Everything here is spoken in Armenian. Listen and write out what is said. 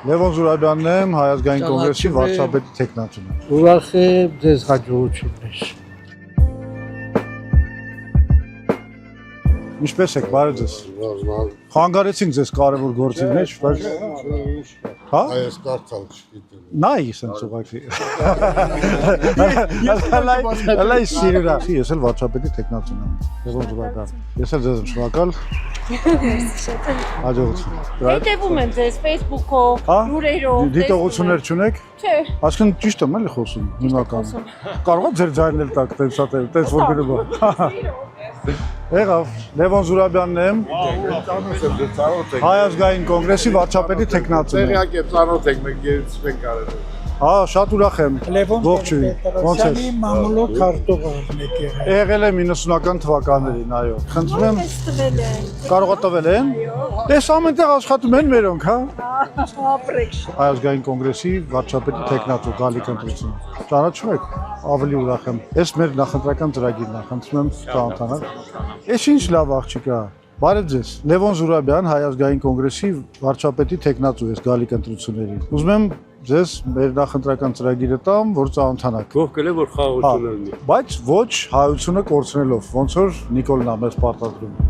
Լևոն Զուրաբյանն եմ, Հայ ազգային կոնգրեսի վարչապետի թեկնածուն եմ։ Ուրախ եմ ձեզ հաջողություններ։ Ինչպե՞ս եք, բարև ձեզ։ Խանգարեցինք ձեզ կարևոր գործի մեջ, բայց հա? Այս կարծալ չգիտեմ։ Նայ, sense ուղղակի։ Հələ սիրուրա։ Ես էլ վարչապետի թեկնածուն եմ։ Լևոն Զուրաբյան։ Ես էլ ձեզ եմ շնորհակալ։ Հաջողություն։ Հետևում եմ ձեզ Facebook-ով, լուրերով։ Դիտողություններ չունեք։ Չէ։ Այսինքն ճիշտ եմ էլի խոսում, հիմնականում։ Կարող է ձեր ձայնն էլ տակ, տես որ գրում։ Եղավ, Լևոն Զուրաբյանն եմ, Հայ ազգային կոնգրեսի վարչապետի թեկնածուն եմ։ Տեղյակ եմ, ծանոթ եք, մենք երեցում ենք արել։ Հա, շատ ուրախ եմ։ Լևոն Ոնց է։ մամուլո քարտուղարն եք եղել։ Եղել եմ 90-ական թվականներին, այո։ Խնդրում եմ, Տվել են։ կարող է տվել են։ Դες ամենտեղ աշխատում են մերոնք, հա։ Ապրեք։ Հայ ազգային կոնգրեսի վարչապետի թեկնածու գալիք ընտրություն։ Ճանաչում եք, ավելի ուրախ եմ։ Այս մեր նախընտրական ծրագիրն է, խնդրում եմ ծանոթանալ։ Էս ինչ լավ աղջիկա։ Բարև ձեզ։ Լևոն Զուրաբյան, Հայ ազգային կոնգրեսի վարչապետի թեկնածու ես գալիք ընտրություններին։ Ուզում եմ ձեզ մեր նախընտրական ծրագիրը տամ, որ ծանոթանաք։ Ողջել է որ խաղաղություն լինի։ Բայց ոչ հայությունը կորցնելով, ոնց որ Նիկոլն է մեզ պարտադրում։